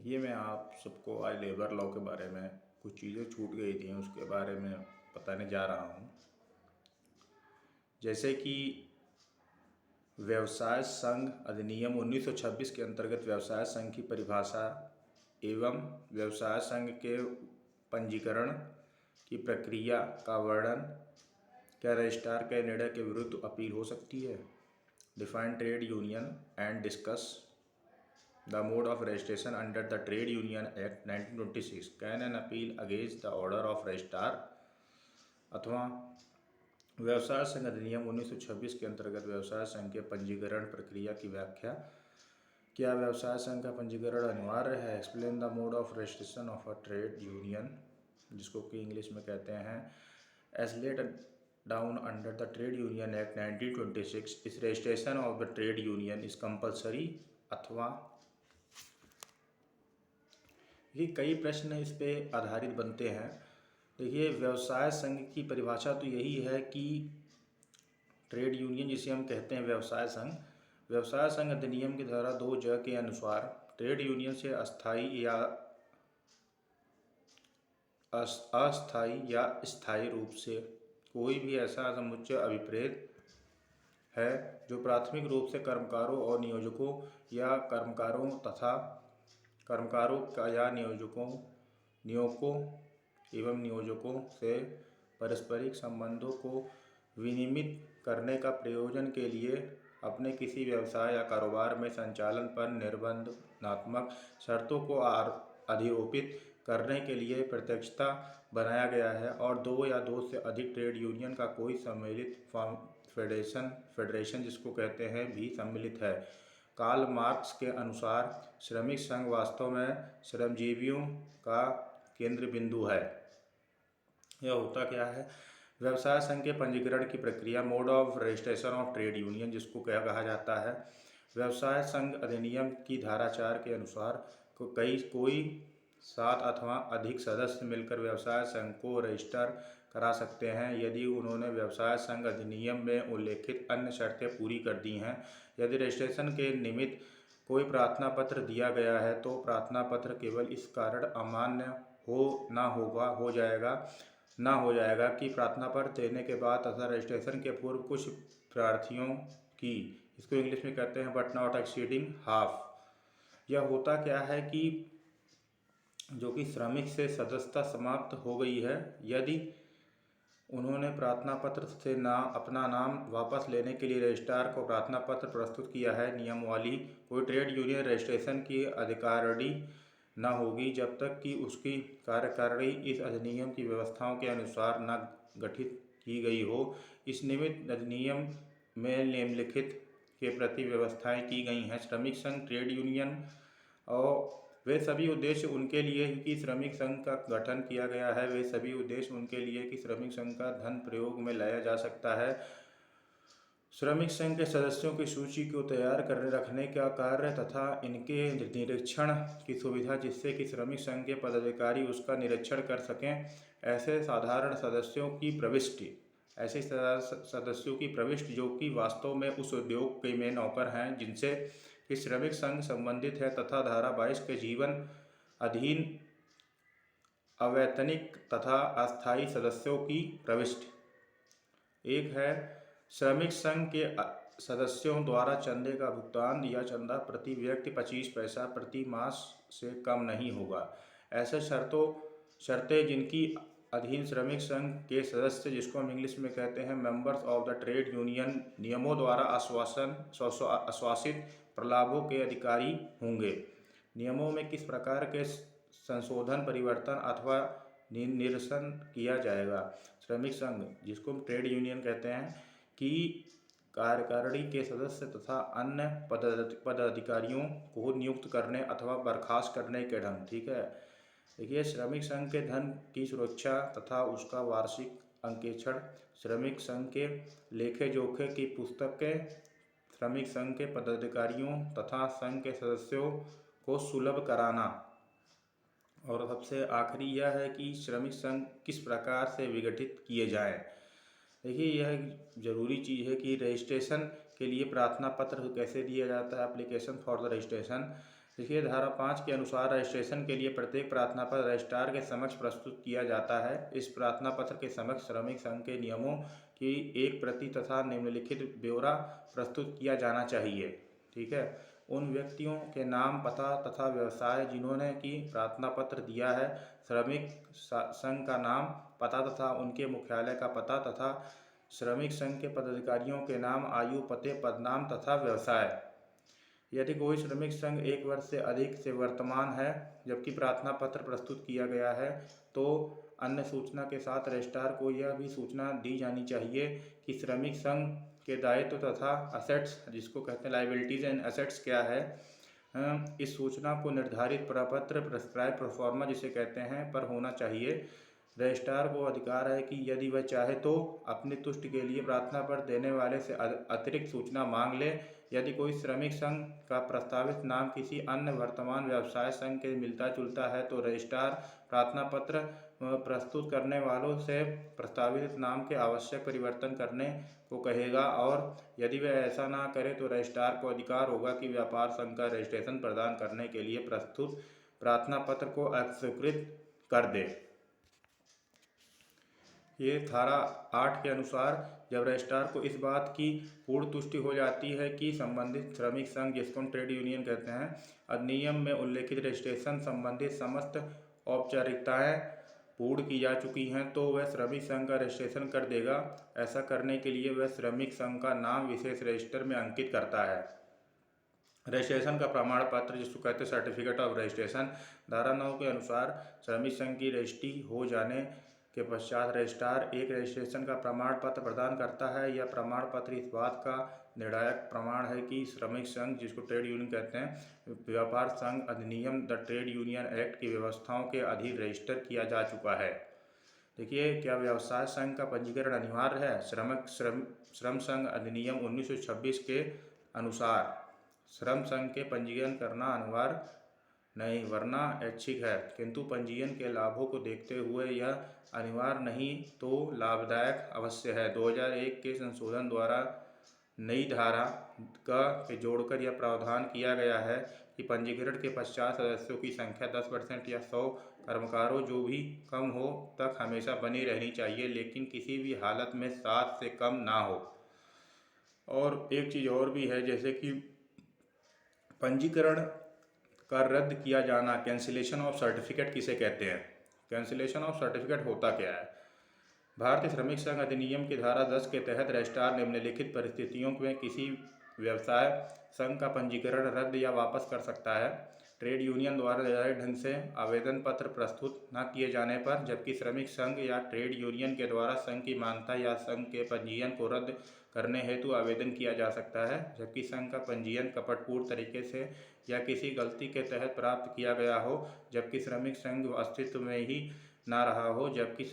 देखिए, मैं आप सबको आज लेबर लॉ के बारे में कुछ चीज़ें छूट गई थी उसके बारे में बताने जा रहा हूँ। जैसे कि व्यवसाय संघ अधिनियम 1926 के अंतर्गत व्यवसाय संघ की परिभाषा एवं व्यवसाय संघ के पंजीकरण की प्रक्रिया का वर्णन। क्या रजिस्ट्रार के निर्णय के विरुद्ध अपील हो सकती है? Define trade union and discuss the mode of registration under the Trade Union Act 1926. Can an appeal against the order of registrar? अथवा व्यवसाय संघ अधिनियम 1926 के अंतर्गत व्यवसाय संघ के पंजीकरण प्रक्रिया की व्याख्या। क्या व्यवसाय संघ का पंजीकरण अनिवार्य है? Explain the mode of registration of a trade union, जिसको कि इंग्लिश में कहते हैं as laid down under the trade union act 1926 इस registration of the trade union is compulsory. अथवा ये कई प्रश्न इस पे आधारित बनते हैं। देखिए, व्यवसाय संघ की परिभाषा तो यही है कि ट्रेड यूनियन जिसे हम कहते हैं व्यवसाय संघ अधिनियम की धारा 2 के अनुसार ट्रेड यूनियन से अस्थायी या स्थायी रूप से कोई भी ऐसा समुच्चय अभिप्रेत है जो प्राथमिक रूप से कर्मकारों और नियोजकों या कर्मकारों का या नियोजकों एवं नियोजकों से पारस्परिक संबंधों को विनियमित करने का प्रयोजन के लिए अपने किसी व्यवसाय या कारोबार में संचालन पर निर्बंधात्मक शर्तों को अधिरोपित करने के लिए प्रत्यक्षता बनाया गया है, और दो या दो से अधिक ट्रेड यूनियन का कोई सम्मिलित फेडरेशन जिसको कहते हैं भी सम्मिलित है। कार्ल मार्क्स के अनुसार श्रमिक संघ वास्तव में श्रमजीवियों का केंद्र बिंदु है। यह होता क्या है? व्यवसाय संघ के पंजीकरण की प्रक्रिया, mode of registration of trade union जिसको क्या कहा जाता है। व्यवसाय संघ अधिनियम की धारा 4 के अनुसार कोई 7 अथवा अधिक सदस्य मिलकर व्यवसाय संघ को रजिस्टर करा सकते हैं यदि उन्होंने व्यवसाय संघ अधिनियम में उल्लेखित अन्य शर्तें पूरी कर दी हैं। यदि रजिस्ट्रेशन के निमित्त कोई प्रार्थना पत्र दिया गया है तो प्रार्थना पत्र केवल इस कारण अमान्य हो जाएगा कि प्रार्थना पत्र देने के बाद तथा रजिस्ट्रेशन के पूर्व कुछ प्रार्थियों की, इसको इंग्लिश में कहते हैं बट नॉट एक्सीडिंग हाफ। यह होता क्या है कि जो कि श्रमिक से सदस्यता समाप्त हो गई है, यदि उन्होंने प्रार्थना पत्र से अपना नाम वापस लेने के लिए रजिस्ट्रार को प्रार्थना पत्र प्रस्तुत किया है, नियमावली कोई ट्रेड यूनियन रजिस्ट्रेशन की अधिकारिणी न होगी जब तक कि उसकी कार्यकारिणी इस अधिनियम की व्यवस्थाओं के अनुसार न गठित की गई हो। इस निमित्त अधिनियम में निम्नलिखित के प्रति व्यवस्थाएं की गई हैं। श्रमिक संघ ट्रेड यूनियन और वे सभी उद्देश्य उनके लिए कि श्रमिक संघ का गठन किया गया है, वे सभी उद्देश्य उनके लिए कि श्रमिक संघ का धन प्रयोग में लाया जा सकता है। श्रमिक संघ के सदस्यों की सूची को तैयार करने रखने का कार्य तथा इनके निरीक्षण की सुविधा जिससे कि श्रमिक संघ के पदाधिकारी उसका निरीक्षण कर सकें। ऐसे सदस्यों की प्रविष्टि जो कि वास्तव में उस उद्योग के में नौकर हैं जिनसे कि श्रमिक संघ संबंधित है, तथा धारा 22 के जीवन अधीन अवैतनिक तथा अस्थायी सदस्यों की प्रविष्टि। एक है, श्रमिक संघ के सदस्यों द्वारा चंदे का भुगतान या चंदा प्रति व्यक्ति 25 पैसा प्रति मास से कम नहीं होगा। ऐसे शर्तें जिनकी अधीन श्रमिक संघ के सदस्य, जिसको हम इंग्लिश में कहते हैं members of the trade union, नियमों द्वारा आश्वासित प्रलाभों के अधिकारी होंगे। नियमों में किस प्रकार के संशोधन, परिवर्तन अथवा निरसन किया जाएगा। श्रमिक संघ जिसको हम ट्रेड यूनियन कहते हैं कि कार्यकारिणी के सदस्य तथा अन्य पदाधिकारियों को नियुक्त करने अथवा बर्खास्त करने के ढंग। ठीक है, देखिए, श्रमिक संघ के धन की सुरक्षा तथा उसका वार्षिक अंकेक्षण, श्रमिक संघ के लेखे जोखे की पुस्तकें, श्रमिक संघ के पदाधिकारियों तथा संघ के सदस्यों को सुलभ कराना, और सबसे आखिरी यह है कि श्रमिक संघ किस प्रकार से विघटित किए जाएं। देखिए, यह जरूरी चीज़ है कि रजिस्ट्रेशन के लिए प्रार्थना पत्र कैसे दिया जाता है। एप्लीकेशन फॉर द रजिस्ट्रेशन देखिए, धारा 5 के अनुसार रजिस्ट्रेशन के लिए प्रत्येक प्रार्थना पत्र रजिस्ट्रार के समक्ष प्रस्तुत किया जाता है। इस प्रार्थना पत्र के समक्ष श्रमिक संघ के नियमों की एक प्रति तथा निम्नलिखित ब्यौरा प्रस्तुत किया जाना चाहिए। ठीक है। उन व्यक्तियों के नाम, पता तथा व्यवसाय जिन्होंने की प्रार्थना पत्र दिया है, श्रमिक संघ का नाम, पता तथा उनके मुख्यालय का पता तथा श्रमिक संघ के पदाधिकारियों के नाम, आयु, पते, पदनाम तथा व्यवसाय। यदि कोई श्रमिक संघ 1 वर्ष से अधिक से वर्तमान है जबकि प्रार्थना पत्र प्रस्तुत किया गया है, तो अन्य सूचना के साथ रजिस्ट्रार को यह भी सूचना दी जानी चाहिए कि श्रमिक संघ के दायित्व तथा असेट्स, जिसको कहते हैं लाइबिलिटीज एंड असेट्स, क्या है। इस सूचना को निर्धारित प्रपत्र, प्रिस्क्राइब प्रोफार्मा जिसे कहते हैं, पर होना चाहिए। रजिस्ट्रार को अधिकार है कि यदि वह चाहे तो अपनी तुष्टि के लिए प्रार्थना पत्र देने वाले से अतिरिक्त सूचना मांग ले। यदि कोई श्रमिक संघ का प्रस्तावित नाम किसी अन्य वर्तमान व्यवसाय संघ के मिलता जुलता है, तो रजिस्ट्रार प्रार्थना पत्र प्रस्तुत करने वालों से प्रस्तावित नाम के आवश्यक परिवर्तन करने को कहेगा, और यदि वह ऐसा ना करे तो रजिस्ट्रार को अधिकार होगा कि व्यापार संघ का रजिस्ट्रेशन प्रदान करने के लिए प्रस्तुत प्रार्थना पत्र को अस्वीकृत कर दे। ये धारा 8 के अनुसार जब रजिस्ट्रार को इस बात की पूर्ण तुष्टि हो जाती है कि संबंधित श्रमिक संघ, जिसको हम ट्रेड यूनियन कहते हैं, अधिनियम में उल्लेखित रजिस्ट्रेशन संबंधित समस्त औपचारिकताएं पूर्ण की जा चुकी हैं, तो वह श्रमिक संघ का रजिस्ट्रेशन कर देगा। ऐसा करने के लिए वह श्रमिक संघ का नाम विशेष रजिस्टर में अंकित करता है। रजिस्ट्रेशन का प्रमाण पत्र, जिसको कहते हैं सर्टिफिकेट ऑफ रजिस्ट्रेशन, धारा 9 के अनुसार श्रमिक संघ की रजिस्ट्री हो जाने के पश्चात रजिस्ट्रार एक रजिस्ट्रेशन का प्रमाण पत्र प्रदान करता है। यह प्रमाण पत्र इस बात का निर्णायक प्रमाण है कि श्रमिक संघ, जिसको ट्रेड यूनियन कहते हैं, व्यापार संघ अधिनियम द ट्रेड यूनियन एक्ट की व्यवस्थाओं के अधीन रजिस्टर किया जा चुका है। देखिए, क्या व्यवसाय संघ का पंजीकरण अनिवार्य है? श्रम संघ अधिनियम 1926 के अनुसार श्रम संघ के पंजीकरण करना अनिवार्य नहीं, वरना ऐच्छिक है, किंतु पंजीयन के लाभों को देखते हुए यह अनिवार्य नहीं तो लाभदायक अवश्य है। 2001 के संशोधन द्वारा नई धारा के जोड़कर यह प्रावधान किया गया है कि पंजीकरण के पश्चात सदस्यों की संख्या 10% या 100 कर्मकारों जो भी कम हो तक हमेशा बनी रहनी चाहिए, लेकिन किसी भी हालत में 7 से कम ना हो। और एक चीज़ और भी है, जैसे कि पंजीकरण का रद्द किया जाना, कैंसिलेशन ऑफ सर्टिफिकेट किसे कहते हैं? कैंसिलेशन ऑफ सर्टिफिकेट होता क्या है? भारतीय श्रमिक संघ अधिनियम की धारा 10 के तहत रजिस्ट्रार निम्नलिखित परिस्थितियों में किसी व्यवसाय संघ का पंजीकरण रद्द या वापस कर सकता है। ट्रेड यूनियन द्वारा निर्धारित ढंग से आवेदन पत्र प्रस्तुत न किए जाने पर, जबकि श्रमिक संघ या ट्रेड यूनियन के द्वारा संघ की मान्यता या संघ के पंजीयन को रद्द करने हेतु आवेदन किया जा सकता है, जबकि संघ का पंजीयन कपटपूर्ण तरीके से या किसी गलती के तहत प्राप्त किया गया हो, जबकि श्रमिक संघ अस्तित्व में ही ना रहा हो, जबकि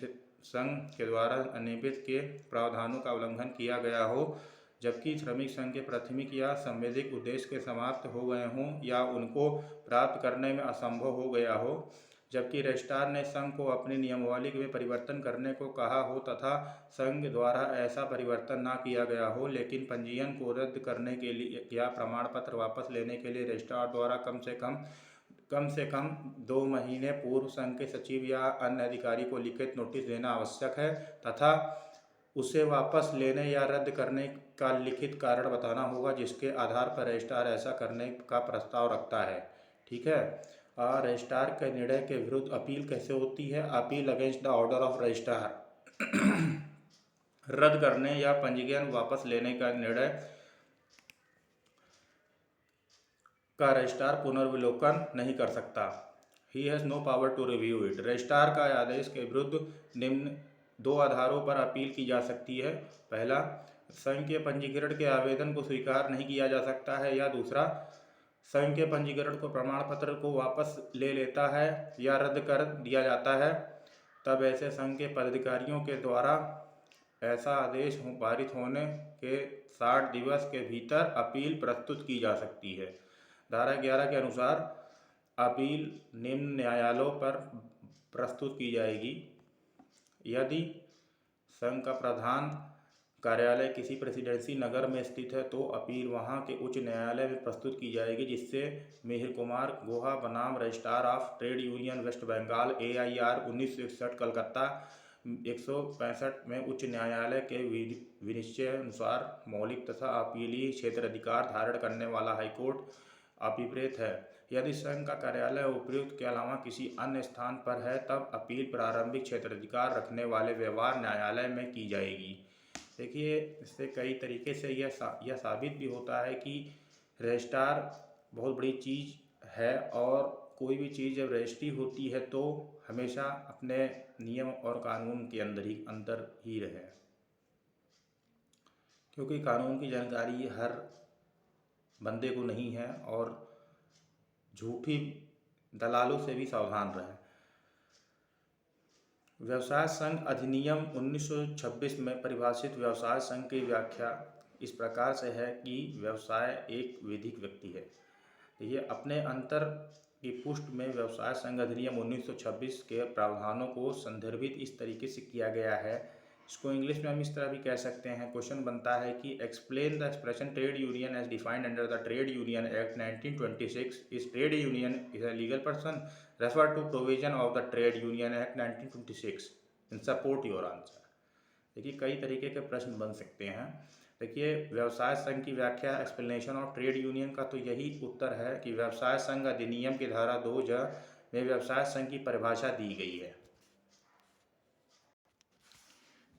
संघ के द्वारा अनियमित के प्रावधानों का उल्लंघन किया गया हो, जबकि श्रमिक संघ के प्राथमिक या संवैधानिक उद्देश्य के समाप्त हो गए हों या उनको प्राप्त करने में असंभव हो गया हो, जबकि रजिस्ट्रार ने संघ को अपनी नियमावली में परिवर्तन करने को कहा हो तथा संघ द्वारा ऐसा परिवर्तन न किया गया हो, लेकिन पंजीयन को रद्द करने के लिए या प्रमाण पत्र वापस लेने के लिए रजिस्ट्रार द्वारा कम से कम 2 महीने पूर्व संघ के सचिव या अन्य अधिकारी को लिखित नोटिस देना आवश्यक है तथा उसे वापस लेने या रद्द करने का लिखित कारण बताना होगा, जिसके आधार पर रजिस्ट्रार ऐसा करने का प्रस्ताव रखता है। ठीक है। रजिस्ट्रार के निर्णय के विरुद्ध अपील कैसे होती है? Appeal against the order of registrar रद्द करने या पंजीकरण वापस लेने का निर्णय का रजिस्ट्रार पुनर्विलोकन नहीं कर सकता। He has no power to review it. Registrar का आदेश के विरुद्ध निम्न 2 आधारों पर अपील की जा सकती है। पहला, संघ के पंजीकरण के आवेदन को स्वीकार नहीं किया जा सकता है, या दूसरा, संघ के पंजीकरण को प्रमाण पत्र को वापस ले लेता है या रद्द कर दिया जाता है, तब ऐसे संघ के पदाधिकारियों के द्वारा ऐसा आदेश पारित होने के 60 दिवस के भीतर अपील प्रस्तुत की जा सकती है। धारा 11 के अनुसार अपील निम्न न्यायालयों पर प्रस्तुत की जाएगी। यदि संघ का प्रधान कार्यालय किसी प्रेसिडेंसी नगर में स्थित है तो अपील वहां के उच्च न्यायालय में प्रस्तुत की जाएगी, जिससे मिहिर कुमार गुहा बनाम registrar of trade union West Bengal AIR 1961 Calcutta 165 में उच्च न्यायालय के विनिश्चय अनुसार मौलिक तथा अपीलीय क्षेत्राधिकार धारण करने वाला हाईकोर्ट अभिप्रेत है। यदि संघ का कार्यालय उपर्युक्त के अलावा किसी अन्य स्थान पर है तब अपील प्रारंभिक क्षेत्राधिकार रखने वाले व्यवहार न्यायालय में की जाएगी। देखिए, इससे कई तरीके से यह साबित भी होता है कि रजिस्ट्रार बहुत बड़ी चीज़ है और कोई भी चीज़ जब रजिस्ट्री होती है तो हमेशा अपने नियम और कानून के अंदर ही रहे, क्योंकि कानून की जानकारी हर बंदे को नहीं है और झूठी दलालों से भी सावधान रहें। व्यवसाय संघ अधिनियम 1926 में परिभाषित व्यवसाय संघ की व्याख्या इस प्रकार से है कि व्यवसाय एक विधिक व्यक्ति है। ये अपने अंतर की पुष्ट में व्यवसाय संघ अधिनियम 1926 के प्रावधानों को संदर्भित इस तरीके से किया गया है। इसको इंग्लिश में हम इस तरह भी कह सकते हैं। क्वेश्चन बनता है कि explain the expression trade union as defined under the trade union act 1926। Is trade union is a legal person? Refer to provision of the trade union act 1926 in support your answer. देखिए, कई तरीके के प्रश्न बन सकते हैं। देखिए, व्यवसाय संघ की व्याख्या एक्सप्लेनेशन ऑफ ट्रेड यूनियन का तो यही उत्तर है कि व्यवसाय संघ अधिनियम की धारा 2 में व्यवसाय संघ की परिभाषा दी गई है।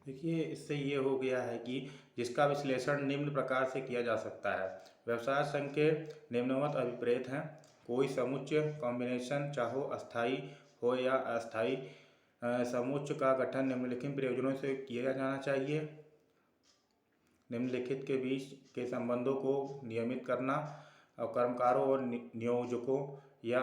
देखिए, इससे ये हो गया है कि जिसका विश्लेषण निम्न प्रकार से किया जा सकता है। व्यवसाय संघ के निम्नवत अभिप्रेत हैं। कोई समुच्चय कॉम्बिनेशन चाहे अस्थायी हो या अस्थायी समुच्चय का गठन निम्नलिखित प्रयोजनों से किया जाना चाहिए। निम्नलिखित के बीच के संबंधों को नियमित करना और कर्मकारों और नियोजकों या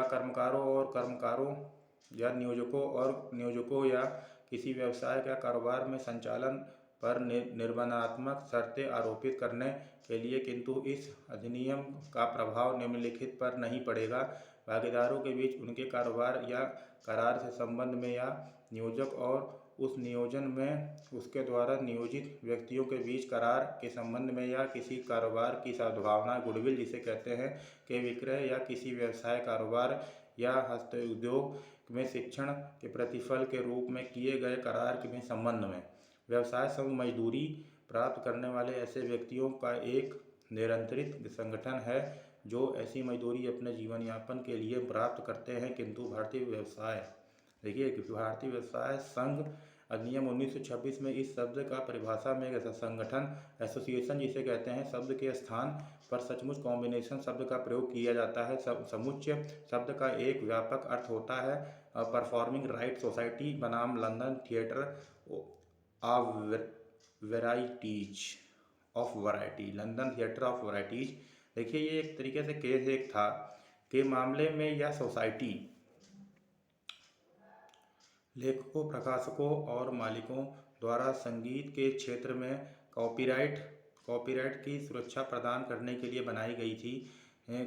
नियोजकों या किसी व्यवसाय का कारोबार में संचालन पर निर्बंधात्मक शर्तें आरोपित करने के लिए, किंतु इस अधिनियम का प्रभाव निम्नलिखित पर नहीं पड़ेगा। भागीदारों के बीच उनके कारोबार या करार से संबंध में या नियोजक और उस नियोजन में उसके द्वारा नियोजित व्यक्तियों के बीच करार के संबंध में या किसी कारोबार की सद्भावना गुडविल जिसे कहते हैं के विक्रय या किसी व्यवसाय कारोबार या हस्तोद्योग में शिक्षण के प्रतिफल के रूप में किए गए करार के संबंध में। व्यवसाय संघ मजदूरी प्राप्त करने वाले ऐसे व्यक्तियों का एक नियंत्रित संगठन है जो ऐसी मजदूरी अपने जीवन यापन के लिए प्राप्त करते हैं, किंतु भारतीय व्यवसाय संघ अधिनियम 1926 में इस शब्द का परिभाषा में संगठन एसोसिएशन जिसे कहते हैं शब्द के स्थान पर सचमुच कॉम्बिनेशन शब्द का प्रयोग किया जाता है। समुच्चय शब्द का एक व्यापक अर्थ होता है परफॉर्मिंग राइट सोसाइटी बनाम लंदन थिएटर ऑफ वैरायटीज। देखिए, ये एक तरीके से केस एक था के मामले में यह सोसाइटी लेखकों, प्रकाशकों और मालिकों द्वारा संगीत के क्षेत्र में कॉपीराइट की सुरक्षा प्रदान करने के लिए बनाई गई थी।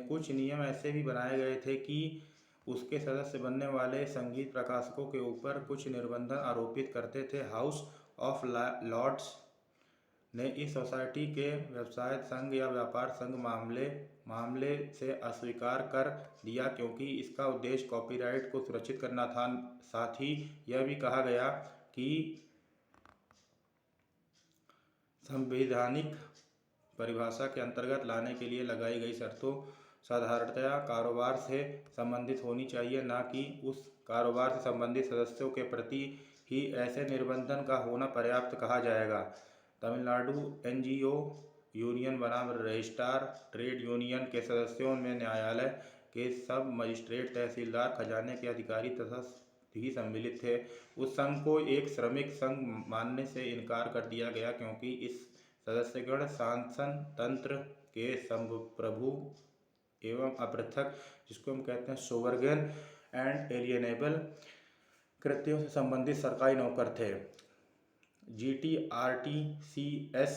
कुछ नियम ऐसे भी बनाए गए थे कि उसके सदस्य बनने वाले संगीत प्रकाशकों के ऊपर कुछ निर्बंध आरोपित करते थे। हाउस ऑफ लॉर्ड्स ने इस सोसाइटी के व्यवसाय संघ या व्यापार संघ मामले से अस्वीकार कर दिया, क्योंकि इसका उद्देश्य कॉपीराइट को सुरक्षित करना था। साथ ही यह भी कहा गया कि संवैधानिक परिभाषा के अंतर्गत लाने के लिए लगाई गई शर्तों साधारणतया कारोबार से संबंधित होनी चाहिए, न कि उस कारोबार से संबंधित सदस्यों के प्रति ही ऐसे निर्बंधन का होना पर्याप्त कहा जाएगा। तमिलनाडु NGO यूनियन बनाम रजिस्ट्रार ट्रेड यूनियन के सदस्यों में न्यायालय के सब मजिस्ट्रेट, तहसीलदार, खजाने के अधिकारी तथा ही सम्मिलित थे। उस संघ को एक श्रमिक संघ मानने से इनकार कर दिया गया, क्योंकि इस सदस्यगण शासन तंत्र के संप्रभु एवं अपृथक, जिसको हम कहते हैं सोवरगन एंड एलियनेबल कृत्यों से संबंधित सरकारी नौकर थे। GTRTCS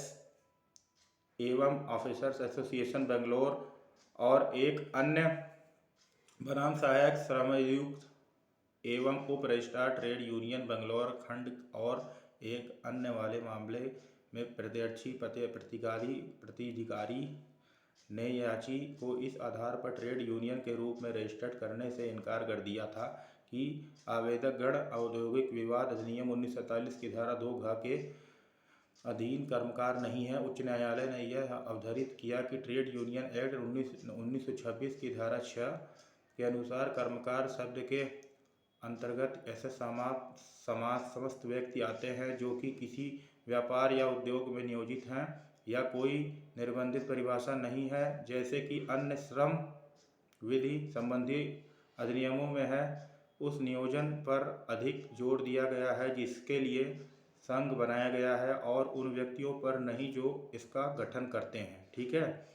एवं ऑफिसर्स एसोसिएशन बेंगलोर और एक अन्य बनाम सहायक श्रमयुक्त एवं उप रजिस्ट्रार ट्रेड यूनियन बेंगलोर खंड और एक अन्य वाले मामले में प्रत्यक्षी प्रतिधिकारी ने याची को इस आधार पर ट्रेड यूनियन के रूप में रजिस्टर्ड करने से इनकार कर दिया था कि आवेदकगण औद्योगिक विवाद अधिनियम 1947 की धारा 2 के अधीन कर्मकार नहीं है। उच्च न्यायालय ने यह अवधारित किया कि ट्रेड यूनियन एक्ट 1926 की धारा 6 के अनुसार कर्मकार शब्द के अंतर्गत ऐसे समस्त व्यक्ति आते हैं जो कि किसी व्यापार या उद्योग में नियोजित हैं या कोई निर्बंधित परिभाषा नहीं है, जैसे कि अन्य श्रम विधि संबंधी अधिनियमों में है। उस नियोजन पर अधिक जोर दिया गया है जिसके लिए संघ बनाया गया है और उन व्यक्तियों पर नहीं जो इसका गठन करते हैं। ठीक है,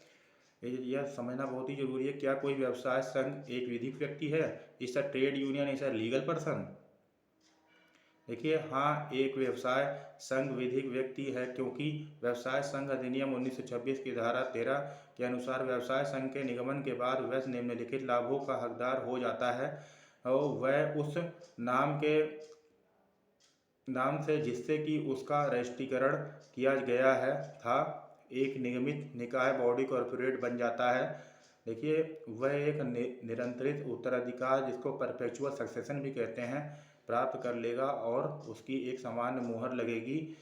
यह समझना बहुत ही जरूरी है। क्या कोई व्यवसाय संघ एक विधिक व्यक्ति है? इस अ trade union is a legal person? देखिए, हाँ, एक व्यवसाय संघ विधिक व्यक्ति है, क्योंकि व्यवसाय संघ अधिनियम 1926 की धारा 13 के अनुसार व्यवसाय संघ के निगमन के बाद वह निम्नलिखित लाभों का हकदार हो जाता है और वह उस नाम से जिससे कि उसका रजिस्ट्रीकरण किया गया है था एक निगमित निकाय बॉडी कॉर्पोरेट बन जाता है। देखिए, वह एक निरंतरित उत्तराधिकार, जिसको परपेचुअल सक्सेशन भी कहते हैं, प्राप्त कर लेगा और उसकी एक सामान्य मुहर लगेगी।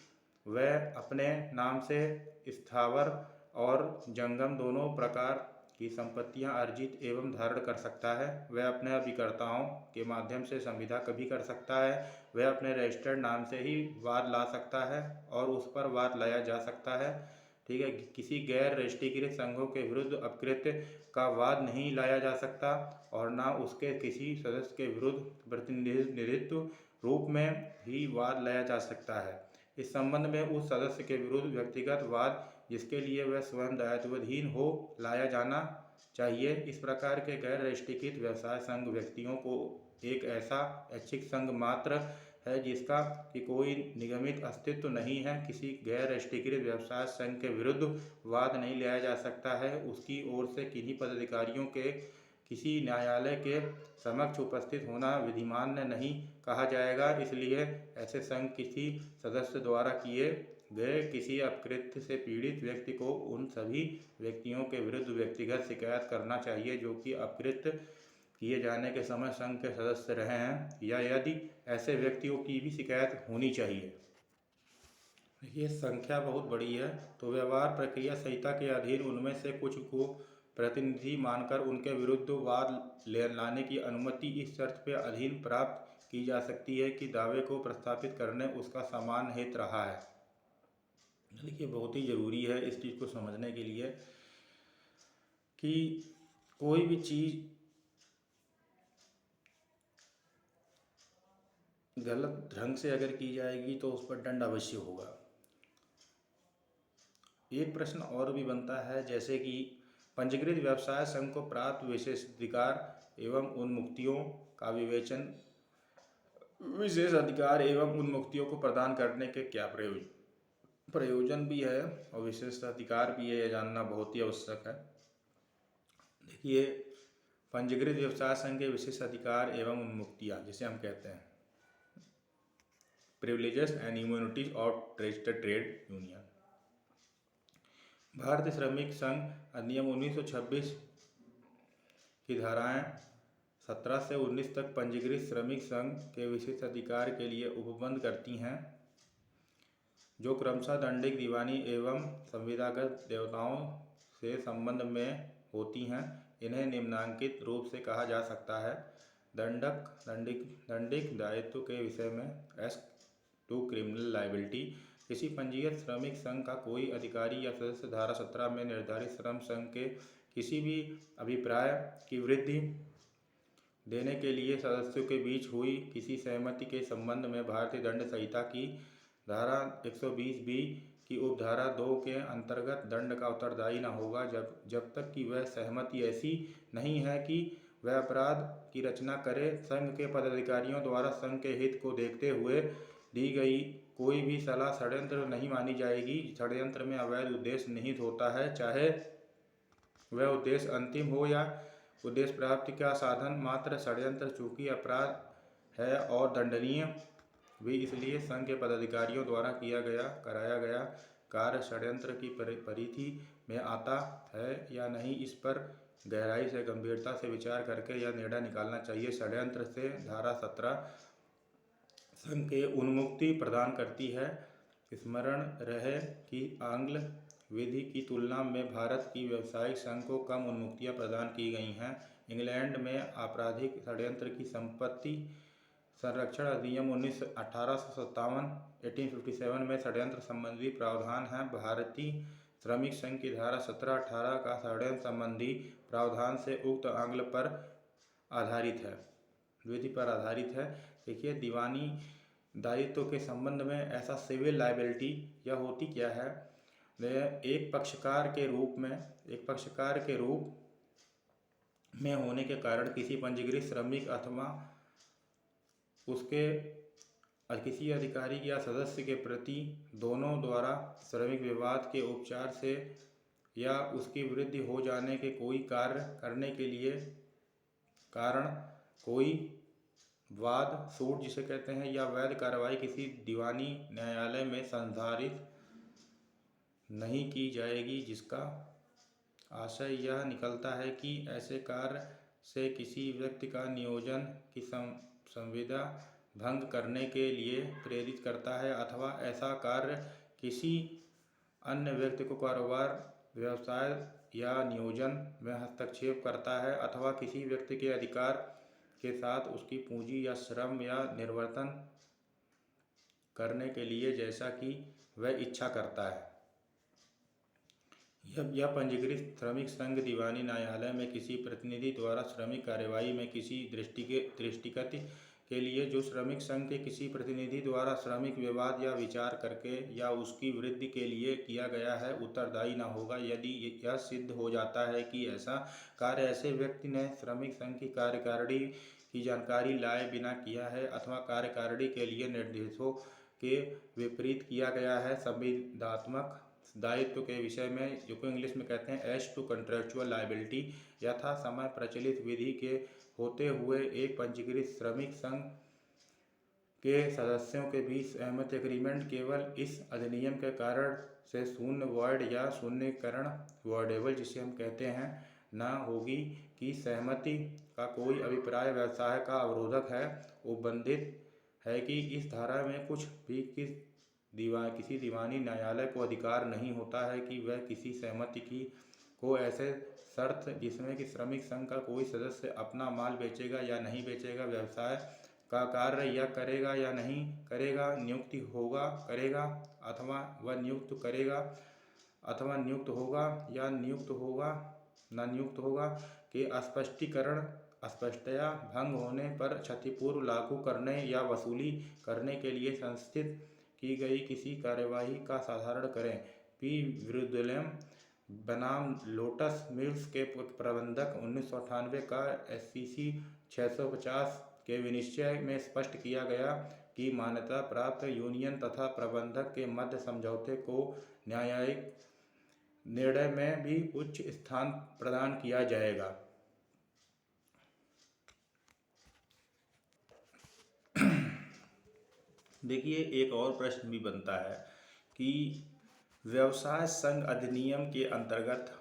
वह अपने नाम से स्थावर और जंगम दोनों प्रकार की संपत्तियां अर्जित एवं धारण कर सकता है। वह अपने अभिकर्ताओं के माध्यम से संविदा कभी कर सकता है। वह अपने रजिस्टर्ड नाम से ही वाद ला सकता है और उस पर वाद लाया जा सकता है। ठीक है, किसी गैर रजिस्ट्रीकृत संघों के विरुद्ध अपकृत्य का वाद नहीं लाया जा सकता और ना उसके किसी सदस्य के विरुद्ध प्रतिनिधित्व रूप में ही वाद लाया जा सकता है। इस संबंध में उस सदस्य के विरुद्ध व्यक्तिगत वाद जिसके लिए वह स्वयं दायित्वहीन हो लाया जाना चाहिए। इस प्रकार के गैर रजिस्ट्रीकृत व्यवसाय संघ व्यक्तियों को एक ऐसा ऐच्छिक संघ मात्र है जिसका कि कोई निगमित अस्तित्व नहीं है। किसी गैर रजिस्ट्रीकृत व्यवसाय संघ के विरुद्ध वाद नहीं लाया जा सकता है। उसकी ओर से किन्हीं पदाधिकारियों के किसी न्यायालय के समक्ष उपस्थित होना विधिमान्य नहीं कहा जाएगा। इसलिए ऐसे संघ किसी सदस्य द्वारा किए गए किसी अपकृत्य से पीड़ित व्यक्ति को उन सभी व्यक्तियों के विरुद्ध व्यक्तिगत शिकायत करना चाहिए जो कि अपकृत्य किए जाने के समय संघ के सदस्य रहे हैं, या यदि ऐसे व्यक्तियों की भी शिकायत होनी चाहिए। ये संख्या बहुत बड़ी है, तो व्यवहार प्रक्रिया संहिता के अधीन उनमें से कुछ को प्रतिनिधि मानकर उनके विरुद्ध वाद लाने की अनुमति इस शर्त पे अधीन प्राप्त की जा सकती है कि दावे को प्रस्थापित करने उसका समान हित रहा है। देखिए, बहुत ही ज़रूरी है इस चीज़ को समझने के लिए कि कोई भी चीज़ गलत ढंग से अगर की जाएगी तो उस पर दंड अवश्य होगा। एक प्रश्न और भी बनता है, जैसे कि पंजीकृत व्यवसाय संघ को प्राप्त विशेषाधिकार एवं उन्मुक्तियों का विवेचन, विशेष अधिकार एवं उन्मुक्तियों को प्रदान करने के क्या प्रयोजन भी है और विशेषाधिकार भी है, यह जानना बहुत ही आवश्यक है। देखिए, पंजीकृत व्यवसाय संघ के विशेष अधिकार एवं उन्मुक्तियां, जिसे हम कहते हैं privileges and immunities of registered trade union. भारतीय श्रमिक संघ अधिनियम 1926 की धाराएं 17 से 19 तक पंजीकृत श्रमिक संघ के विशेष अधिकार के लिए उपबंध करती हैं, जो क्रमशः दंडिक, दीवानी एवं संविदागत देयताओं से संबंध में होती हैं। इन्हें निम्नांकित रूप से कहा जा सकता है। दंडिक दायित्व के विषय में एस टू क्रिमिनल लायबिलिटी। किसी पंजीकृत श्रमिक संघ का कोई अधिकारी या सदस्य धारा 17 में निर्धारित श्रम संघ के किसी भी अभिप्राय की वृद्धि देने के लिए सदस्यों के बीच हुई किसी सहमति के संबंध में भारतीय दंड संहिता की धारा 120B की उपधारा 2 के अंतर्गत दंड का उत्तरदायी न होगा जब तक कि वह सहमति ऐसी नहीं है कि वह अपराध की रचना करे। संघ के पदाधिकारियों द्वारा संघ के हित को देखते हुए दी गई कोई भी सलाह षड्यंत्र नहीं मानी जाएगी। षड्यंत्र में अवैध उद्देश्य निहित होता है, चाहे वह उद्देश्य अंतिम हो या उद्देश्य प्राप्ति का साधन मात्र। षड्यंत्र चूंकि अपराध है और दंडनीय भी, इसलिए संघ के पदाधिकारियों द्वारा कराया गया कार्य षड्यंत्र की परिधि में आता है या नहीं, इस पर गहराई से गंभीरता से विचार करके यह निर्णय निकालना चाहिए। षड्यंत्र से धारा 17 संघ के उन्मुक्ति प्रदान करती है। स्मरण रहे कि आंग्ल विधि की तुलना में भारत की व्यावसायिक संघ को कम उन्मुक्तियां प्रदान की गई हैं। इंग्लैंड में आपराधिक षड्यंत्र की संपत्ति संरक्षण अधिनियम 1857 में षड्यंत्र संबंधी प्रावधान है। भारतीय श्रमिक संघ की धारा 17-18 का षड्यंत्र संबंधी प्रावधान से उक्त आंग्ल पर आधारित है, विधि पर आधारित है। देखिए, दीवानी दायित्व के संबंध में ऐसा सिविल लायबिलिटी यह होती क्या है, एक पक्षकार के रूप में होने के कारण किसी पंजीकृत श्रमिक अथवा उसके किसी अधिकारी या सदस्य के प्रति दोनों द्वारा श्रमिक विवाद के उपचार से या उसकी वृद्धि हो जाने के कोई कार्य करने के लिए कारण कोई वाद सूट जिसे कहते हैं या वैध कार्रवाई किसी दीवानी न्यायालय में संधारित नहीं की जाएगी, जिसका आशय यह निकलता है कि ऐसे कार्य से किसी व्यक्ति का नियोजन की संविदा भंग करने के लिए प्रेरित करता है अथवा ऐसा कार्य किसी अन्य व्यक्ति को कारोबार, व्यवसाय या नियोजन में हस्तक्षेप करता है अथवा किसी व्यक्ति के अधिकार के साथ उसकी पूंजी या श्रम या निर्वर्तन करने के लिए जैसा कि वह इच्छा करता है। यह पंजीकृत श्रमिक संघ दीवानी न्यायालय में किसी प्रतिनिधि द्वारा श्रमिक कार्यवाही में किसी दृष्टिगत के लिए जो श्रमिक संघ के किसी प्रतिनिधि द्वारा श्रमिक विवाद या विचार करके या उसकी वृद्धि के लिए किया गया है, उत्तरदायी न होगा। यदि यह सिद्ध हो जाता है कि ऐसा कार्य ऐसे व्यक्ति ने श्रमिक संघ की कार्यकारिणी की जानकारी लाए बिना किया है अथवा कार्यकारिणी के लिए निर्देशों के विपरीत किया गया है, संविदात्मक दायित्व के विषय में, जो को इंग्लिश में कहते हैं एज टू कंट्रेक्चुअल लायबिलिटी, यथा समय प्रचलित विधि के होते हुए एक पंजीकृत श्रमिक संघ के सदस्यों के बीच सहमति एग्रीमेंट केवल इस अधिनियम के कारण से शून्य वॉइड या शून्यकरण वॉइडेबल जिसे हम कहते हैं न होगी कि सहमति का कोई अभिप्राय व्यवसाय का अवरोधक है। उपबंधित है कि इस धारा में कुछ भी किसी दीवानी न्यायालय को अधिकार नहीं होता है कि वह किसी सहमति को ऐसे शर्त जिसमें कि श्रमिक संघ का कोई सदस्य अपना माल बेचेगा या नहीं बेचेगा, व्यवसाय का कार्य या करेगा या नहीं करेगा, नियुक्ति होगा करेगा अथवा वह नियुक्त करेगा अथवा नियुक्त होगा या नियुक्त होगा न नियुक्त होगा के अस्पष्टया भंग होने पर क्षतिपूर्व लागू करने या वसूली करने के लिए संस्थित की गई किसी कार्यवाही का साधारण करें। पी विरुद्ध बनाम लोटस मिल्स के प्रबंधक 1998 का SCC 650 के विनिश्चय में स्पष्ट किया गया कि मान्यता प्राप्त यूनियन तथा प्रबंधक के मध्य समझौते को न्यायिक निर्णय में भी उच्च स्थान प्रदान किया जाएगा। देखिए, एक और प्रश्न भी बनता है कि व्यवसाय संघ अधिनियम के अंतर्गत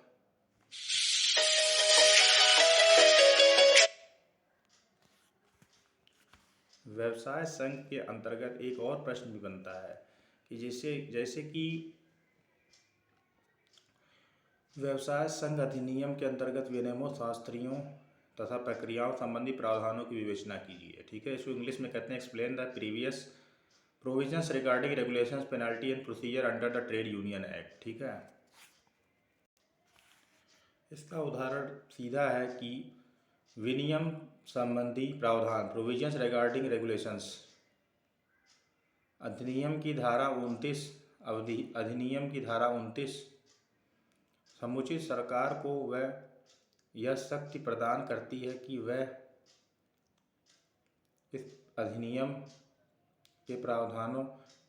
एक और प्रश्न भी बनता है कि जैसे कि व्यवसाय संघ अधिनियम के अंतर्गत विनियमों, शास्त्रियों तथा प्रक्रियाओं संबंधी प्रावधानों की विवेचना कीजिए। ठीक है, इसको इंग्लिश में कहते हैं explain the previous provisions regarding regulations, penalty and procedure under the trade union act. ठीक है, इसका उदाहरण सीधा है कि विनियम संबंधी प्रावधान, प्रोविजंस रिगार्डिंग रेगुलेशंस, अधिनियम की धारा 29 समुचित सरकार को वह यह शक्ति प्रदान करती है कि वह इस अधिनियम के प्रावधानों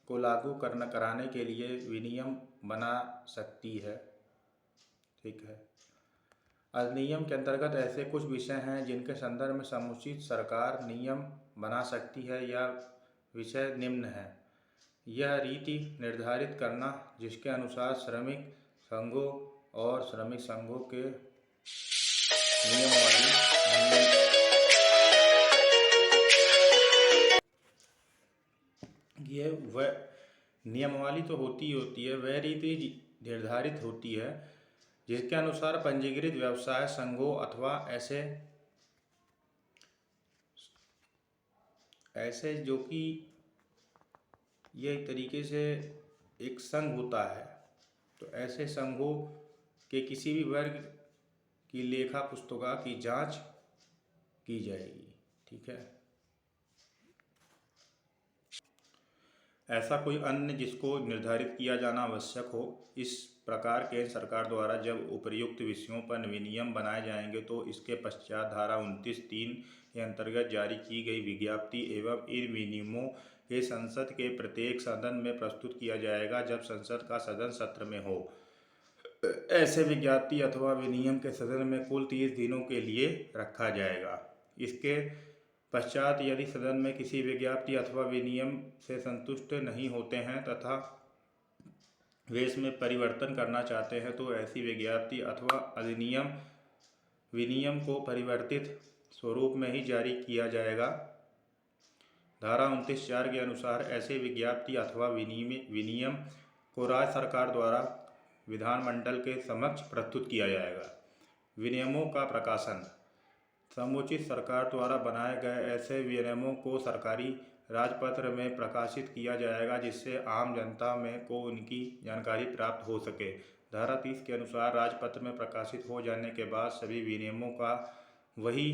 को लागू कराने के लिए विनियम बना सकती है। ठीक है, अधिनियम के अंतर्गत ऐसे कुछ विषय हैं जिनके संदर्भ में समुचित सरकार नियम बना सकती है। या विषय निम्न है, यह रीति निर्धारित करना जिसके अनुसार श्रमिक संघों और श्रमिक संघों के नियमावली तो होती है, वह रीति निर्धारित होती है जिसके अनुसार पंजीकृत व्यवसाय संघों अथवा ऐसे जो कि ये एक तरीके से एक संघ होता है, तो ऐसे संघों के किसी भी वर्ग की लेखा पुस्तिका की जांच की जाएगी। ठीक है। ऐसा कोई अन्य जिसको निर्धारित किया जाना आवश्यक हो। इस प्रकार केंद्र सरकार द्वारा जब उपर्युक्त विषयों पर विनियम बनाए जाएंगे तो इसके पश्चात धारा 29(3) के अंतर्गत जारी की गई विज्ञप्ति एवं इन विनियमों के संसद के प्रत्येक सदन में प्रस्तुत किया जाएगा जब संसद का सदन सत्र में हो। ऐसे विज्ञप्ति अथवा विनियम के सदन में कुल 30 दिनों के लिए रखा जाएगा। इसके पश्चात यदि सदन में किसी विज्ञप्ति अथवा विनियम से संतुष्ट नहीं होते हैं तथा वे इसमें परिवर्तन करना चाहते हैं तो ऐसी विज्ञप्ति अथवा विनियम को परिवर्तित स्वरूप में ही जारी किया जाएगा। धारा 29(4) के अनुसार ऐसे विज्ञप्ति अथवा विनियम को राज्य सरकार द्वारा विधानमंडल के समक्ष प्रस्तुत किया जाएगा। विनियमों का प्रकाशन। समुचित सरकार द्वारा बनाए गए ऐसे विनियमों को सरकारी राजपत्र में प्रकाशित किया जाएगा जिससे आम जनता में को उनकी जानकारी प्राप्त हो सके। धारा 30 के अनुसार राजपत्र में प्रकाशित हो जाने के बाद सभी विनियमों का वही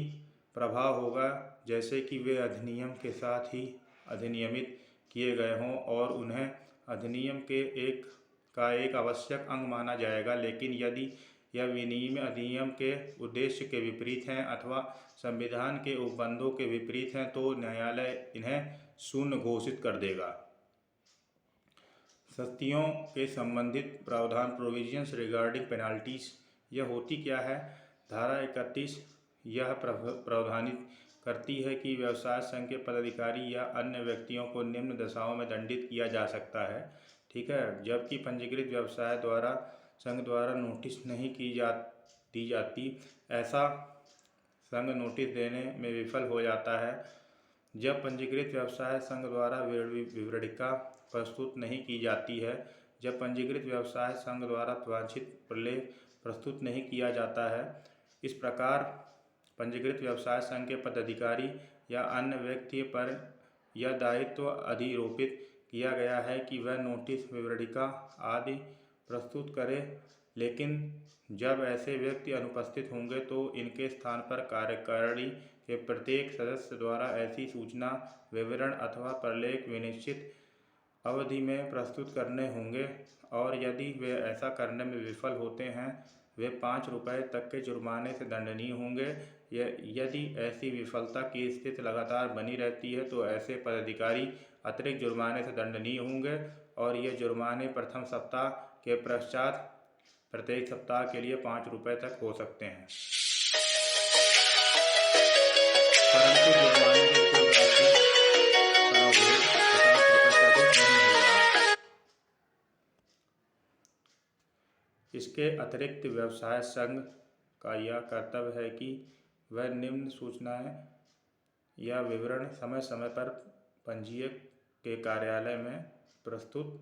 प्रभाव होगा जैसे कि वे अधिनियम के साथ ही अधिनियमित किए गए हों और उन्हें अधिनियम के एक आवश्यक अंग माना जाएगा। लेकिन यदि यह विनियम अधिनियम के उद्देश्य के विपरीत हैं अथवा संविधान के उपबंधों के विपरीत हैं तो न्यायालय इन्हें शून्य घोषित कर देगा। सख्तियों के संबंधित प्रावधान। Provisions regarding penalties. यह होती क्या है? धारा 31 यह प्रावधानित करती है कि व्यवसाय संघ के पदाधिकारी या अन्य व्यक्तियों को निम्न दशाओं में दंडित किया जा सकता है। ठीक है। जबकि पंजीकृत व्यवसाय संघ द्वारा नोटिस नहीं दी जाती, ऐसा संघ नोटिस देने में विफल हो जाता है। जब पंजीकृत व्यवसाय संघ द्वारा विवरणिका प्रस्तुत नहीं की जाती है, जब पंजीकृत व्यवसाय संघ द्वारा वांछित प्रलेख प्रस्तुत नहीं किया जाता है। इस प्रकार पंजीकृत व्यवसाय संघ के पदाधिकारी या अन्य व्यक्ति पर यह दायित्व अधिरोपित किया गया है कि वह नोटिस, विवरणिका आदि प्रस्तुत करे, लेकिन जब ऐसे व्यक्ति अनुपस्थित होंगे तो इनके स्थान पर कार्यकारिणी के प्रत्येक सदस्य द्वारा ऐसी सूचना, विवरण अथवा प्रलेख निश्चित अवधि में प्रस्तुत करने होंगे और यदि वे ऐसा करने में विफल होते हैं वे 5 रुपये तक के जुर्माने से दंडनीय होंगे। यदि ऐसी विफलता की स्थिति लगातार बनी रहती है तो ऐसे पदाधिकारी अतिरिक्त जुर्माने से दंडनीय होंगे और ये जुर्माने प्रथम सप्ताह के पश्चात प्रत्येक सप्ताह के लिए 5 रुपये तक हो सकते हैं। परंतु जुर्माने की कुल राशि का भेद 50 रुपये से अधिक नहीं होगा। इसके अतिरिक्त व्यवसाय संघ का यह कर्तव्य है कि वह निम्न सूचनाएं या विवरण समय समय पर पंजीयक के कार्यालय में प्रस्तुत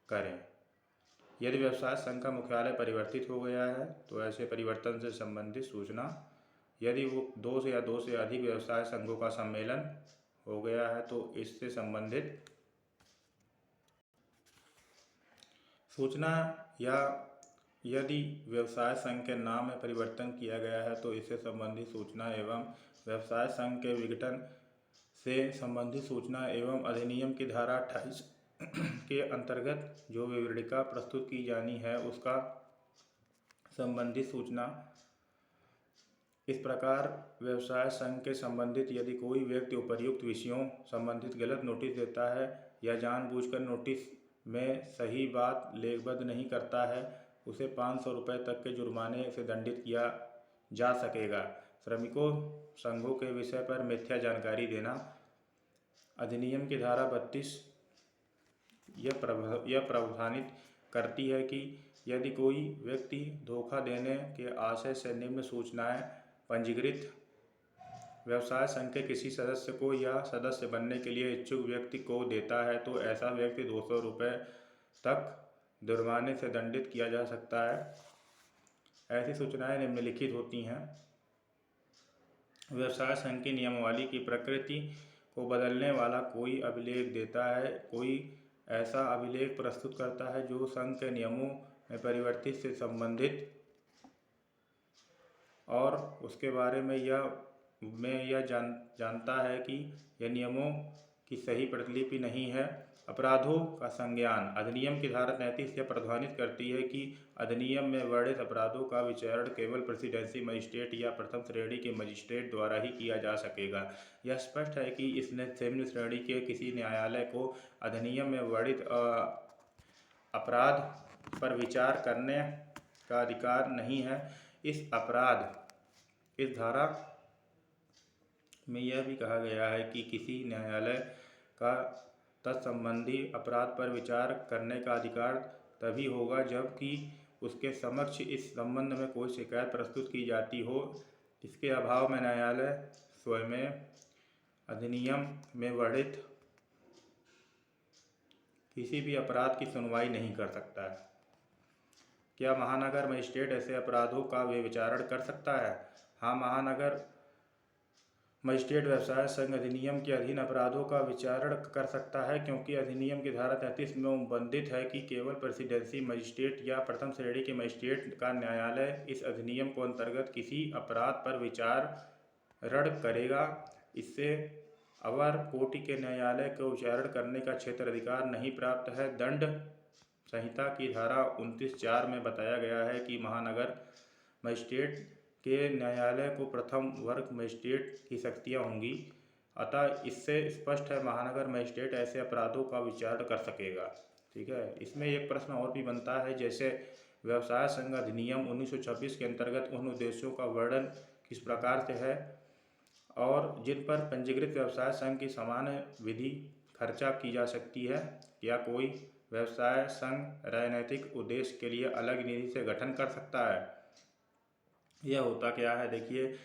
करें। यदि व्यवसाय संघ का मुख्यालय परिवर्तित हो गया है तो ऐसे परिवर्तन से संबंधित सूचना, यदि वो 2 या 2 से अधिक व्यवसाय संघों का सम्मेलन हो गया है तो इससे संबंधित सूचना, या यदि व्यवसाय संघ के नाम में परिवर्तन किया गया है तो इससे संबंधित सूचना एवं व्यवसाय संघ के विघटन से संबंधित सूचना एवं अधिनियम की धारा 28 के अंतर्गत जो विवरणिका प्रस्तुत की जानी है उसका संबंधित सूचना। इस प्रकार व्यवसाय संघ के संबंधित यदि कोई व्यक्ति उपर्युक्त विषयों संबंधित गलत नोटिस देता है या जानबूझकर नोटिस में सही बात लेखबद्ध नहीं करता है, उसे 500 रुपये तक के जुर्माने से दंडित किया जा सकेगा। श्रमिकों संघों के विषय पर मिथ्या जानकारी देना। अधिनियम की धारा 32 यह प्रावधानित करती है कि यदि कोई व्यक्ति धोखा देने के आशय से निम्न सूचनाएं पंजीकृत व्यवसाय संघ के किसी सदस्य को या सदस्य बनने के लिए इच्छुक व्यक्ति को देता है तो ऐसा व्यक्ति 200 रुपये तक जुर्माने से दंडित किया जा सकता है। ऐसी सूचनाएं निम्नलिखित होती हैं। व्यवसाय संघ की नियमावली की प्रकृति को बदलने वाला कोई अभिलेख देता है, कोई ऐसा अभिलेख प्रस्तुत करता है जो संघ के नियमों में परिवर्तित से संबंधित और उसके बारे में यह जानता है कि यह नियमों की सही प्रतिलिपि नहीं है। अपराधों का संज्ञान। अधिनियम की धारा 33 यह प्रावधानित करती है कि अधिनियम में वर्णित अपराधों का विचारण केवल प्रेसिडेंसी मजिस्ट्रेट या प्रथम श्रेणी के मजिस्ट्रेट द्वारा ही किया जा सकेगा। यह स्पष्ट है कि इसने निम्न श्रेणी के किसी न्यायालय को अधिनियम में वर्णित अपराध पर विचार करने का अधिकार नहीं है। इस धारा में यह भी कहा गया है कि किसी न्यायालय का तत्संबंधी अपराध पर विचार करने का अधिकार तभी होगा जबकि उसके समक्ष इस संबंध में कोई शिकायत प्रस्तुत की जाती हो। इसके अभाव में न्यायालय स्वयं अधिनियम में वर्णित किसी भी अपराध की सुनवाई नहीं कर सकता है। क्या महानगर मजिस्ट्रेट ऐसे अपराधों का विचारण कर सकता है? हाँ, महानगर मजिस्ट्रेट व्यवसाय संघ अधिनियम के अधीन अपराधों का विचारण कर सकता है, क्योंकि अधिनियम की धारा 33 में उपबंधित है कि केवल प्रेसिडेंसी मजिस्ट्रेट या प्रथम श्रेणी के मजिस्ट्रेट का न्यायालय इस अधिनियम को अंतर्गत किसी अपराध पर विचारण करेगा। इससे अवर कोटि के न्यायालय को विचारण करने का क्षेत्र अधिकार नहीं प्राप्त है। दंड संहिता की धारा 29(4) में बताया गया है कि महानगर मजिस्ट्रेट के न्यायालय को प्रथम वर्ग मजिस्ट्रेट की शक्तियाँ होंगी। अतः इससे स्पष्ट है महानगर मजिस्ट्रेट ऐसे अपराधों का विचार कर सकेगा। ठीक है। इसमें एक प्रश्न और भी बनता है, जैसे व्यवसाय संघ अधिनियम 1926 के अंतर्गत उन उद्देश्यों का वर्णन किस प्रकार से है और जिन पर पंजीकृत व्यवसाय संघ की सामान्य विधि खर्चा की जा सकती है। क्या कोई व्यवसाय संघ राजनीतिक उद्देश्य के लिए अलग निधि से गठन कर सकता है? यह होता क्या है, देखिए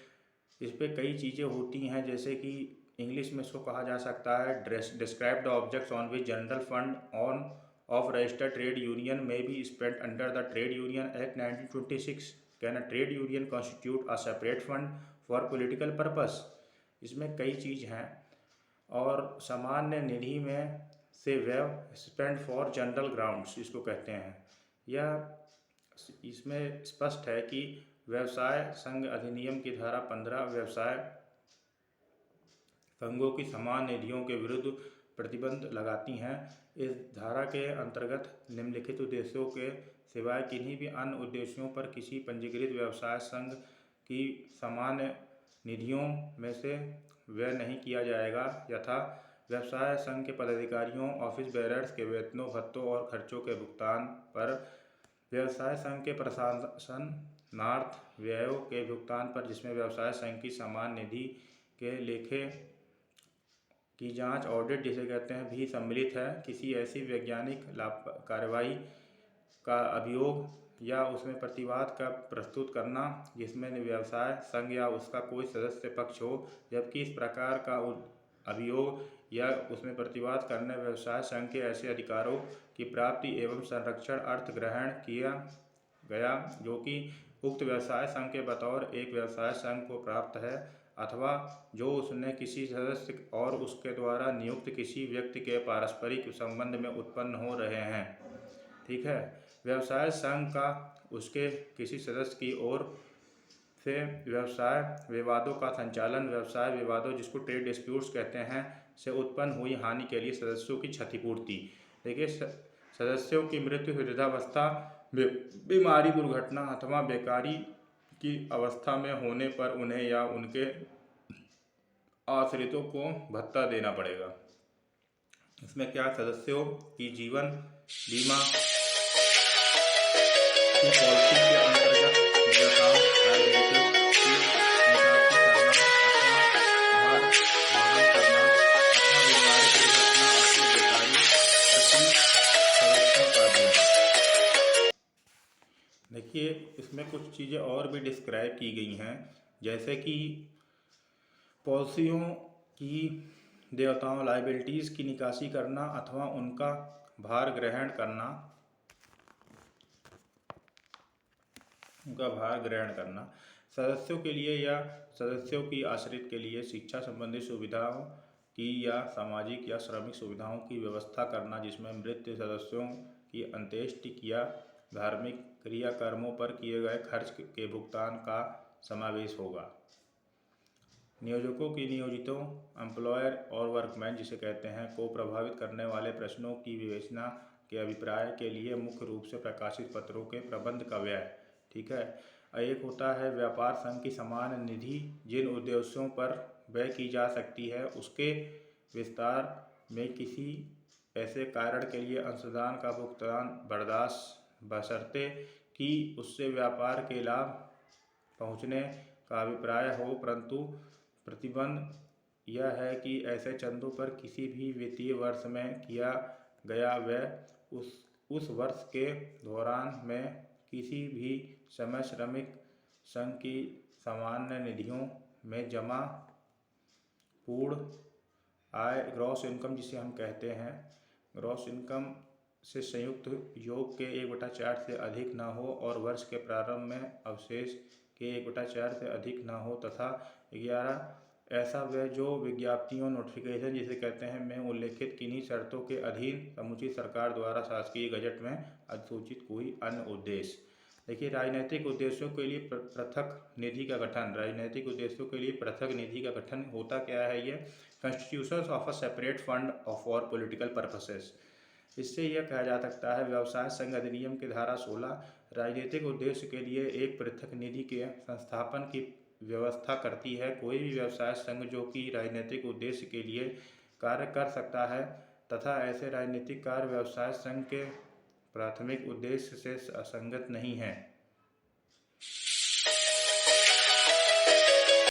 इस पे कई चीज़ें होती हैं, जैसे कि इंग्लिश में इसको कहा जा सकता है describe the objects on which general fund on of registered trade union में be spent under the trade union act 1926। Can a trade union constitute a separate fund for political purpose. इसमें कई चीज़ हैं। और सामान्य निधि में से व्यय स्पेंड फॉर जनरल ग्राउंड्स इसको कहते हैं। यह इसमें स्पष्ट है कि व्यवसाय संघ अधिनियम की धारा 15 व्यवसाय संघों की समान निधियों के विरुद्ध प्रतिबंध लगाती हैं। इस धारा के अंतर्गत निम्नलिखित उद्देश्यों के सिवाय किन्हीं भी अन्य उद्देश्यों पर किसी पंजीकृत व्यवसाय संघ की सामान्य निधियों में से व्यय नहीं किया जाएगा। यथा व्यवसाय संघ के पदाधिकारियों, ऑफिस बेयरर्स के वेतनों, भत्तों और खर्चों के भुगतान पर, व्यवसाय संघ के प्रशासनार्थ व्ययों के भुगतान पर जिसमें व्यवसाय संघ की सामान्य निधि के लेखे की जांच ऑडिट जिसे कहते हैं भी सम्मिलित है। किसी ऐसी वैज्ञानिक कार्रवाई का अभियोग या उसमें प्रतिवाद का प्रस्तुत करना जिसमें व्यवसाय संघ या उसका कोई सदस्य पक्ष हो, जबकि इस प्रकार का अभियोग या उसमें प्रतिवाद करने व्यवसाय संघ के ऐसे अधिकारों की प्राप्ति एवं संरक्षण अर्थ ग्रहण किया गया जो कि उक्त व्यवसाय संघ के बतौर एक व्यवसाय संघ को प्राप्त है अथवा जो उसने किसी सदस्य और उसके द्वारा नियुक्त किसी व्यक्ति के पारस्परिक संबंध में उत्पन्न हो रहे हैं। ठीक है। व्यवसाय संघ का उसके किसी सदस्य की ओर से व्यवसाय विवादों का संचालन, व्यवसाय विवादों जिसको ट्रेड डिस्प्यूट्स कहते हैं से उत्पन्न हुई हानि के लिए सदस्यों की क्षतिपूर्ति। देखिए सदस्यों की मृत्यु, वृद्धावस्था, बीमारी, दुर्घटना अथवा बेकारी की अवस्था में होने पर उन्हें या उनके आश्रितों को भत्ता देना पड़ेगा। इसमें क्या सदस्यों की जीवन बीमा की पॉलिसी के अंतर्गत नियताओं की निकासी करना अथवा भार वहन करना अथवा बीमारी, दुर्घटना अथवा बेकारी देखिए, इसमें कुछ चीज़ें और भी डिस्क्राइब की गई हैं, जैसे कि पॉलिसियों की देयताओं लाइबिलिटीज़ की निकासी करना अथवा उनका भार ग्रहण करना, सदस्यों के लिए या सदस्यों की आश्रित के लिए शिक्षा संबंधी सुविधाओं की या सामाजिक या श्रमिक सुविधाओं की व्यवस्था करना, जिसमें मृत सदस्यों की अंत्येष्टि या धार्मिक क्रियाकर्मों पर किए गए खर्च के भुगतान का समावेश होगा। नियोजकों की नियोजितों एम्प्लॉयर और वर्कमैन जिसे कहते हैं को प्रभावित करने वाले प्रश्नों की विवेचना के अभिप्राय के लिए मुख्य रूप से प्रकाशित पत्रों के प्रबंध का व्यय। ठीक है। एक होता है व्यापार संघ की सामान्य निधि, जिन उद्देश्यों पर व्यय की जा सकती है उसके विस्तार में किसी ऐसे कारण के लिए अंशदान का भुगतान बर्दाश्त बशर्ते कि उससे व्यापार के लाभ पहुँचने का अभिप्राय हो, परंतु प्रतिबंध यह है कि ऐसे चंदों पर किसी भी वित्तीय वर्ष में किया गया व्यय उस वर्ष के दौरान में किसी भी समय श्रमिक संघ की सामान्य निधियों में जमा पूर्ण आय ग्रॉस इनकम जिसे हम कहते हैं, ग्रॉस इनकम से संयुक्त योग के 1/4 से अधिक न हो और वर्ष के प्रारंभ में अवशेष के 1/4 से अधिक न हो, तथा 11 ऐसा व्यय जो विज्ञप्तियों नोटिफिकेशन जिसे कहते हैं में उल्लेखित किन्हीं शर्तों के अधीन समुचित सरकार द्वारा शासकीय गजट में अधिसूचित कोई अन्य उद्देश्य। देखिए, राजनीतिक उद्देश्यों के लिए पृथक निधि का गठन। राजनीतिक उद्देश्यों के लिए पृथक निधि का गठन होता क्या है? ये constitution of a separate fund for political purposes. इससे यह कहा जा सकता है व्यवसाय संघ अधिनियम की धारा 16 राजनीतिक उद्देश्य के लिए एक पृथक निधि के संस्थापन की व्यवस्था करती है। कोई भी व्यवसाय संघ जो कि राजनीतिक उद्देश्य के लिए कार्य कर सकता है तथा ऐसे राजनीतिक कार्य व्यवसाय संघ के प्राथमिक उद्देश्य से असंगत नहीं है,